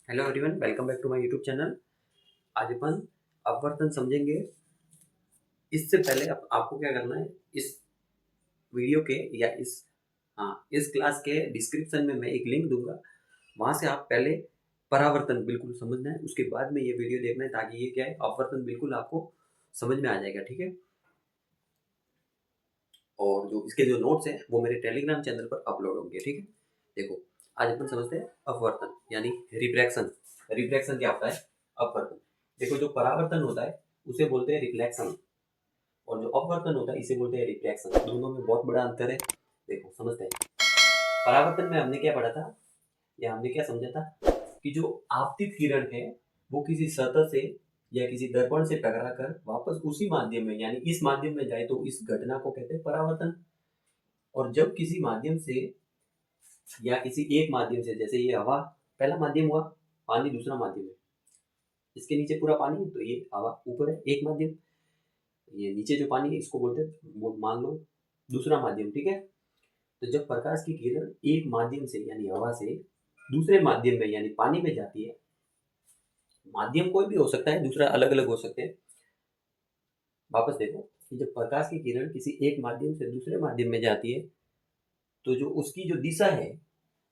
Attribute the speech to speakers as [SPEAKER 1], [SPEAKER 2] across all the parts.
[SPEAKER 1] Hello everyone, welcome back to my YouTube channel. आज अपन अपवर्तन समझेंगे। इससे पहले आपको क्या करना है, इस वीडियो के या इस क्लास के डिस्क्रिप्शन में मैं एक लिंक दूंगा। वहां से आप पहले परावर्तन बिल्कुल समझना है, उसके बाद में ये वीडियो देखना है, ताकि ये क्या है, अपवर्तन बिल्कुल आपको समझ में आ जाएगा। ठीक है। और जो इसके जो नोट्स हैं वो मेरे टेलीग्राम चैनल पर अपलोड होंगे। ठीक है। देखो, आज अपन समझते हैं अपवर्तन यानी रिफ्रैक्शन। रिफ्रैक्शन क्या होता है? अपवर्तन। देखो, जो परावर्तन होता है उसे बोलते हैं रिफ्लेक्शन, और जो अपवर्तन होता है इसे बोलते हैं रिफ्रैक्शन। दोनों में बहुत बड़ा अंतर है। देखो, समझते हैं। परावर्तन में हमने क्या पढ़ा था, या हमने क्या समझा था, कि जो आपतित किरण है वो किसी सतह से या किसी दर्पण से टकराकर वापस उसी माध्यम में यानी इस माध्यम में जाए तो इस घटना को कहते हैं परावर्तन। और जब किसी माध्यम से या किसी एक माध्यम से, जैसे ये हवा पहला माध्यम हुआ, पानी दूसरा माध्यम है, इसके नीचे पूरा पानी है तो ये हवा ऊपर है एक माध्यम, ये नीचे जो पानी है इसको बोलते हैं, वो मान लो दूसरा माध्यम। ठीक है। तो जब प्रकाश की किरण एक माध्यम से यानी हवा से दूसरे माध्यम में यानी पानी में जाती है, माध्यम कोई भी हो सकता है, दूसरा अलग अलग हो सकते हैं। वापस देखो कि जब प्रकाश की किरण किसी एक माध्यम से दूसरे माध्यम में जाती है, तो जो उसकी जो दिशा है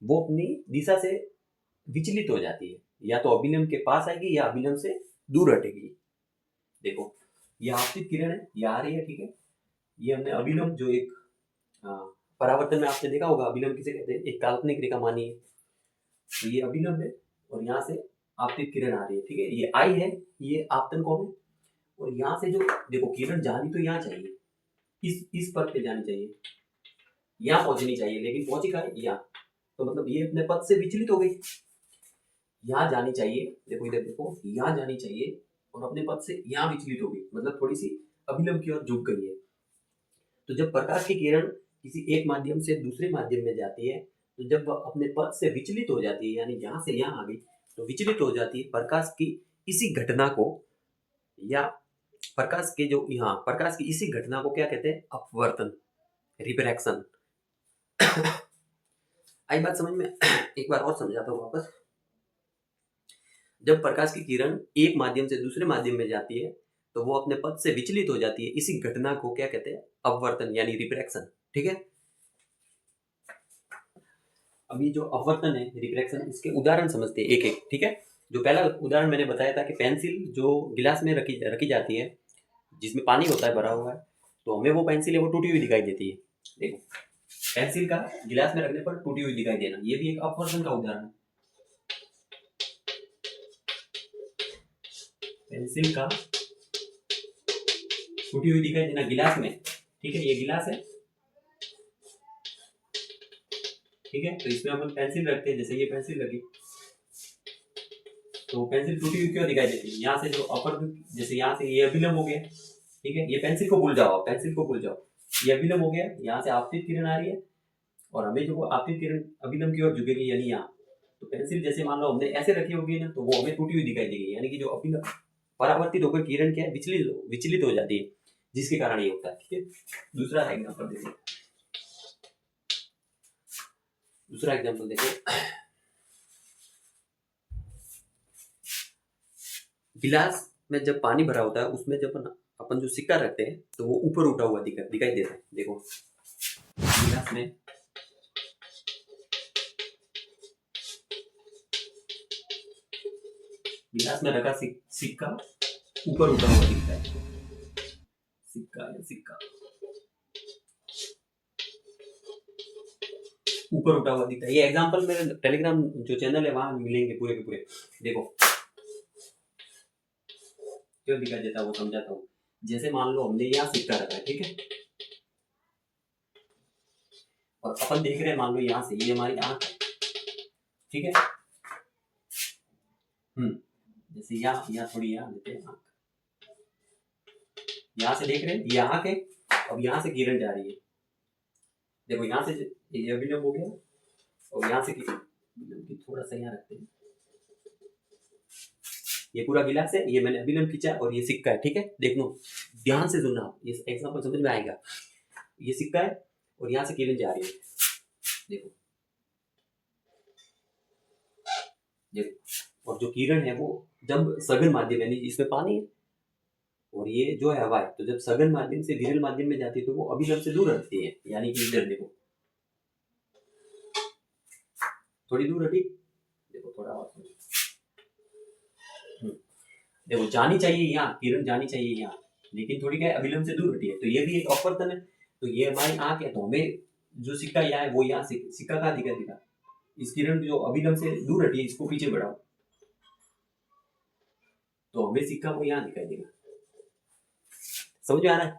[SPEAKER 1] वो अपनी दिशा से विचलित हो जाती है, या तो अभिलंब के पास आएगी या अभिलंब से दूर हटेगी। देखो, ये आपतित किरण है, ये आ रही है। ठीक है। ये हमने अभिलंब जो एक परावर्तन में आपने देखा होगा, अभिलंब किसे कहते हैं, एक काल्पनिक रेखा मानिए, तो ये अभिलंब है और यहाँ से आपतित किरण आ रही है। ठीक है। ये आई है, ये आपतन कोण है। और यहाँ से जो देखो किरण जानी तो यहाँ चाहिए, इस पथ पे जानी चाहिए, यहाँ पहुंचनी चाहिए, लेकिन पहुंची कहाँ है, यहाँ। तो मतलब ये अपने पथ से विचलित हो गई, यहाँ जानी चाहिए। देखो इधर देखो, यहाँ जानी चाहिए और अपने पथ से यहाँ विचलित हो गई, मतलब थोड़ी सी अभिलंब की ओर झुक गई है। तो जब प्रकाश की किरण किसी एक माध्यम से दूसरे माध्यम में जाती है, तो जब वह अपने पथ से विचलित हो जाती है, यानी यहाँ से यहाँ आ गई, तो विचलित हो जाती है, प्रकाश की इसी घटना को, या प्रकाश के जो यहाँ प्रकाश की इसी घटना को क्या कहते हैं, अपवर्तन, रिफ्रैक्शन। आई बात समझ में? एक बार और समझाता हूँ वापस। जब प्रकाश की किरण एक माध्यम से दूसरे माध्यम में जाती है, तो वो अपने पथ से विचलित हो जाती है, इसी घटना को क्या कहते हैं, अपवर्तन यानी रिफ्रैक्शन। ठीक है। अभी जो अपवर्तन है, रिफ्रैक्शन, इसके उदाहरण समझते हैं एक एक। ठीक है। जो पहला उदाहरण मैंने बताया था कि पेंसिल जो गिलास में रखी रखी जाती है, जिसमें पानी होता है भरा हुआ है, तो हमें वो पेंसिल है वो टूटी हुई दिखाई देती है। देखो, पेंसिल का गिलास में रखने पर टूटी हुई दिखाई देना, ये भी एक अपवर्तन का उदाहरण है। पेंसिल का टूटी हुई दिखाई देना गिलास में। ठीक है, ये गिलास है। ठीक है। तो इसमें हम पेंसिल रखते हैं, जैसे ये पेंसिल लगी, तो पेंसिल टूटी हुई क्यों दिखाई देती है, यहाँ से जो अपर, जैसे यहाँ से ये अभिलंब हो गया। ठीक है। ये पेंसिल को भूल जाओ, पेंसिल को भूल जाओ, ये अभिलंब हो गया, यहाँ से आपतित किरण आ रही है और हमें जो आपतित किरण अभिलंब की ओर झुकेगी, यानी यहाँ। तो पेंसिल जैसे मान लो हमने ऐसे रखी होगी ना, तो वो हमें टूटी हुई दिखाई देगी, यानी कि जो अभिलंब परावर्तित होकर किरण क्या है, विचलित हो जाती है, जिसके कारण ये होता है। ठीक है। दूसरा एग्जाम्पल देखो, दूसरा एग्जाम्पल देखो। गिलास में जब पानी भरा होता है, उसमें जब अपन जो सिक्का रखते हैं तो वो ऊपर उठा हुआ दिखाई देता है। देखो, गिलास में रखा सिक्का ऊपर उठा हुआ दिखता है, सिक्का या सिक्का ऊपर उठा हुआ दिखता है। ये एग्जांपल मेरे टेलीग्राम जो चैनल है वहां मिलेंगे पूरे के पूरे। देखो क्यों दिखाई देता है वो समझाता हूँ। जैसे मान लो हमने यहाँ सिक्का रखा है, ठीक है, और अपन देख रहे हैं, मान लो यहाँ से ये हमारी आंख है। ठीक है। जैसे यहाँ थोड़ी यहाँ देते हैं आंख, यहाँ से देख रहे हैं ये आंख है, अब यहाँ से किरण जा रही है। देखो यहाँ से ये अभिलंब हो गया और यहाँ से थोड़ा सा यहाँ रखते हैं, ये पूरा गिलास है, ये मैंने अभिलंब खींचा और ये सिक्का है। ठीक है। देख लो, ध्यान से सुनना, ये एग्जांपल समझ में आएगा। ये सिक्का है और यहाँ से किरण जा रही है। देखो देखो, और जो किरण है वो जब सघन माध्यम यानी इसमें पानी है और ये जो है हवा है, तो जब सघन माध्यम से विरल माध्यम में जाती है तो वो अभिलंब से दूर हटती है, यानी कि इधर देखो थोड़ी दूर हटी, देखो थोड़ा और देखो जानी चाहिए यहाँ, किरण जानी चाहिए यहाँ, लेकिन थोड़ी क्या है अभिलंब से दूर हटी है, तो ये भी एक अपवर्तन है। तो ये हमारी आंख है, तो हमें जो सिक्का यहाँ है वो यहाँ सिक्का कहाँ दिखाई देगा, इस किरण जो अभिलंब से दूर हटी है इसको पीछे बढ़ाओ तो हमें सिक्का वो यहाँ दिखाई देगा। समझ में आ रहा है?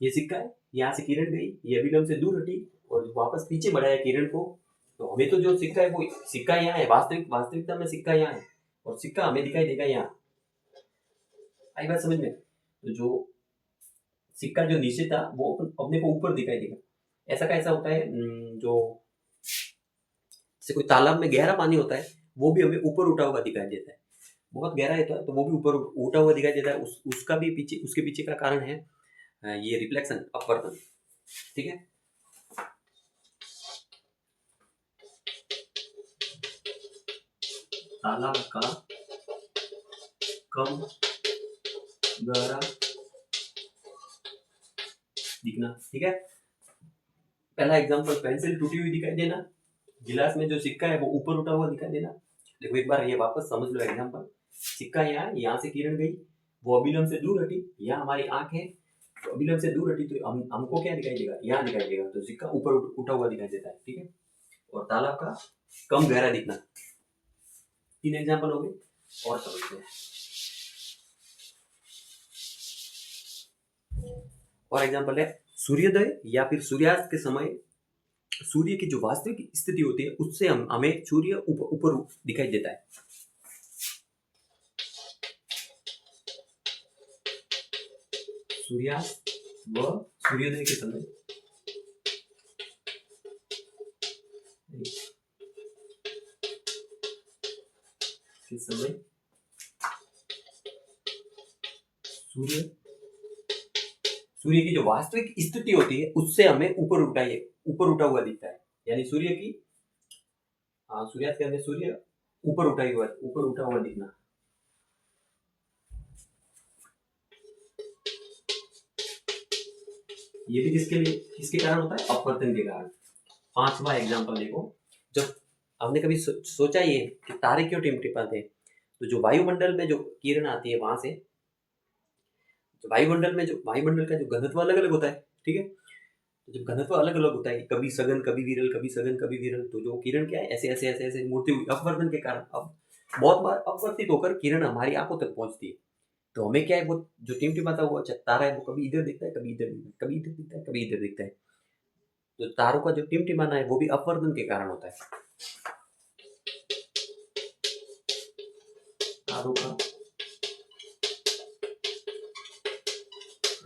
[SPEAKER 1] ये सिक्का है, यहाँ से किरण गई, ये अभिलंब से दूर हटी और वापस पीछे बढ़ाया किरण को, तो हमें तो जो सिक्का है वो सिक्का यहाँ है, वास्तविकता में सिक्का यहाँ है और सिक्का हमें दिखाई देगा यहाँ। आई बात समझ में? तो जो सिक्का जो नीचे था वो अपने को ऊपर दिखाई देगा। ऐसा कैसा होता है, जो जैसे कोई तालाब में गहरा पानी होता है वो भी हमें ऊपर उठा हुआ दिखाई देता है, बहुत गहरा है तो वो भी ऊपर उठा हुआ दिखाई देता है। उसका भी पीछे, उसके पीछे का कारण है ये रिफ्लेक्शन, अपवर्तन। ठीक है, तालाब का कम गहरा दिखना। ठीक है, पहला एग्जांपल, पेंसिल टूटी हुई दिखाई देना, गिलास में जो सिक्का है वो ऊपर उठा हुआ दिखाई देना। देखो एक बार ये वापस समझ लो एग्जांपल, सिक्का यहाँ से किरण गई, वो अभिलंब से दूर हटी, यहाँ हमारी आंख है तो अभिलंब से दूर हटी तो हमको क्या दिखाई देगा, यहाँ दिखाई देगा, तो सिक्का ऊपर उठा हुआ दिखाई देता है। ठीक है, और तालाब का कम गहरा दिखना, 3 एग्जांपल हो गए और समझते हैं। और एग्जांपल है सूर्योदय या फिर सूर्यास्त के समय सूर्य की जो वास्तविक स्थिति होती है उससे हमें सूर्य ऊपर दिखाई देता है। सूर्यास्त व सूर्योदय के समय सूर्य की जो वास्तविक स्थिति होती है उससे हमें ऊपर उठा हुआ दिखता है, यानी सूर्य की सूर्यास्त के अंदर सूर्य ऊपर उठा हुआ दिखना। ये भी किसके कारण होता है, अपवर्तन के कारण। 5वां एग्जांपल देखो, जब हमने कभी सोचा ये कि तारे क्यों टिमटिमाते हैं, तो जो वायुमंडल में जो किरण आती है वहां से, तो वायुमंडल का जो घनत्व अलग अलग होता है। ठीक है, तो जब घनत्व अलग अलग होता है, कभी सघन कभी विरल, कभी सघन कभी विरल, तो जो किरण क्या है ऐसे ऐसे ऐसे ऐसे मूर्ति हुई अपवर्तन के कारण। अब बहुत बार अपवर्तित होकर किरण हमारी आंखों तक पहुंचती है, तो हमें क्या है वो जो टिमटिमाता हुआ तारा है वो कभी इधर दिखता है, कभी इधर दिखता है, कभी इधर दिखता है, कभी इधर दिखता है। तो तारों का जो टिमटिमाना है वो भी अपवर्तन के कारण होता है। तारों का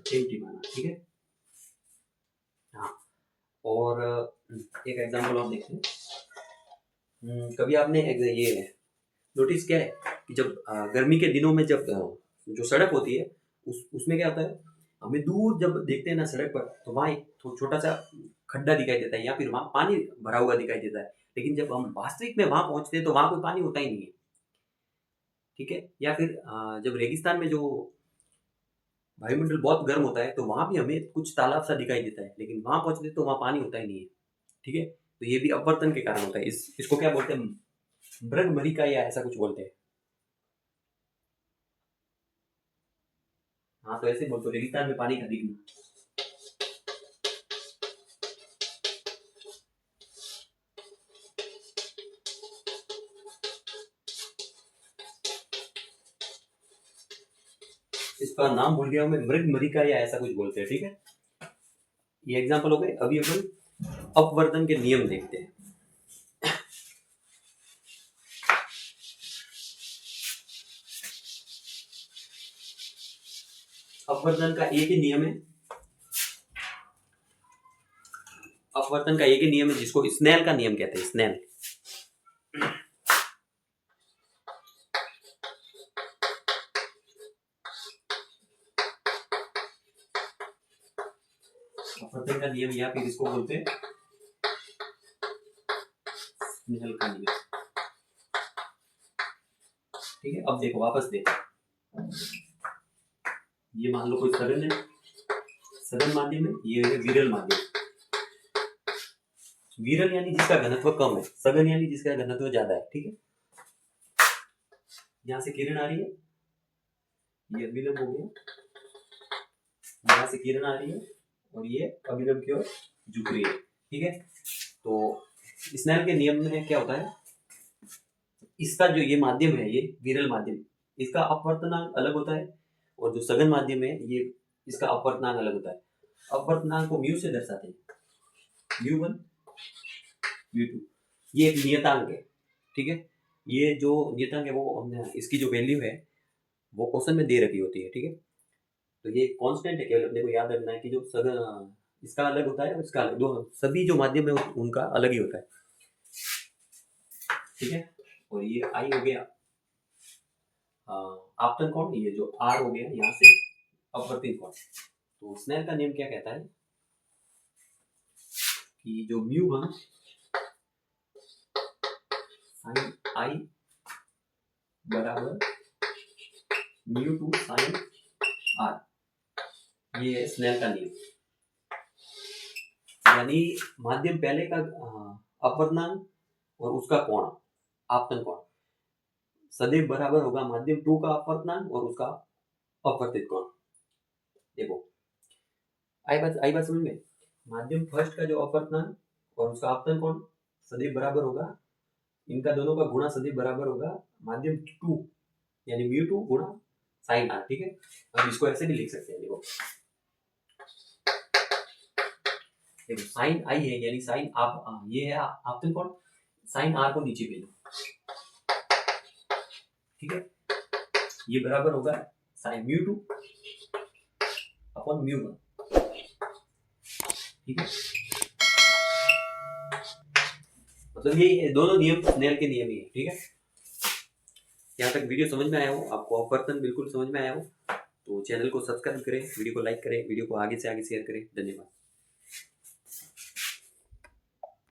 [SPEAKER 1] टिमटिमाना, ठीक है। हाँ, और एक एग्जांपल और देखते हैं। कभी आपने ये नोटिस किया है कि जब गर्मी के दिनों में जब जो सड़क होती है उसमें क्या होता है, हमें दूर जब देखते हैं ना सड़क पर, तो वहाँ एक छोटा सा खड्डा दिखाई देता है या फिर वहाँ पानी भरा हुआ दिखाई देता है, लेकिन जब हम वास्तविक में वहाँ पहुँचते हैं तो वहाँ कोई पानी होता ही नहीं है। ठीक है, या फिर जब रेगिस्तान में जो वायुमंडल बहुत गर्म होता है तो वहाँ भी हमें कुछ तालाब सा दिखाई देता है, लेकिन वहाँ पहुँचते तो वहाँ पानी होता ही नहीं है। ठीक है, तो ये भी अपवर्तन के कारण होता है। इसको क्या बोलते हैं, मृगमरीका या ऐसा कुछ बोलते हैं। हाँ, तो ऐसे बोलते रेगिस्तान में पानी का दिखना। इसका नाम भूल गया मैं, मृगमरीका या ऐसा कुछ बोलते हैं। ठीक है, ये एग्जांपल हो गए। अभी अपन अपवर्तन के नियम देखते हैं। अपवर्तन का एक ही नियम है, अपवर्तन का एक ही नियम है जिसको स्नेल का नियम कहते हैं। स्नेल, अपवर्तन का नियम या फिर इसको बोलते हैं स्नेल का नियम। ठीक है। अब देखो वापस देखो, ये मान लो कोई सघन है, सघन माध्यम है, ये है विरल माध्यम। विरल यानी जिसका घनत्व कम है, सघन यानी जिसका घनत्व ज्यादा है, ठीक है। यहाँ से किरण आ रही है, ये अभिलंब हो गया, यहाँ से किरण आ रही है और ये अभिलंब की ओर झुक रही है, ठीक है। तो स्नेल के नियम में क्या होता है, इसका जो ये माध्यम है, ये विरल माध्यम, इसका अपवर्तनांक अलग होता है, और जो सघन माध्यम है ये इसका अपवर्तनांक अलग होता है। अपवर्तनांक को म्यू से दर्शाते हैं, म्यू1 म्यू2, ये एक नियतांक है, ठीक है। ये जो नियतांक है वो हमने इसकी जो वैल्यू है वो क्वेश्चन में दे रखी होती है, ठीक है। तो ये कांस्टेंट है, केवल अपने को याद रखना है कि जो सघन इसका अलग होता है और इसका अलग, दो सभी जो माध्यम है उनका अलग ही होता है, ठीक है। और ये आई हो गया आपतन कोण, ये जो आर हो गया यहाँ से अपवर्तित कोण। तो स्नेल का नियम क्या कहता है कि जो म्यू1 साइन आई बराबर म्यू2 साइन आर, ये है स्नेल का नियम। यानी माध्यम पहले का अपवर्तनांक और उसका कोण, आपतन कोण सदैव बराबर होगा माध्यम 2 का अपवर्तनांक और उसका अपवर्तित कोण। देखो आई बात समझ में, माध्यम फर्स्ट का जो अपवर्तनांक और उसका आपतन कोण सदैव बराबर होगा, इनका दोनों का गुणा सदैव बराबर होगा माध्यम 2 यानी म्यू2 गुणा साइन आर, ठीक है। अब इसको ऐसे भी लिख सकते हैं, देखो साइन आई है यानी साइन आप ये है आपतन कोण, साइन आर को नीचे भेजो, ठीक है। ये बराबर होगा साइन म्यू2 अपॉन म्यू1, ठीक है। मतलब ये दोनों नियम स्नेल के नियम ही है, ठीक है। यहाँ तक वीडियो समझ में आया हो, आपको अपवर्तन बिल्कुल समझ में आया हो, तो चैनल को सब्सक्राइब करें, वीडियो को लाइक करें, वीडियो को आगे से आगे शेयर करें। धन्यवाद।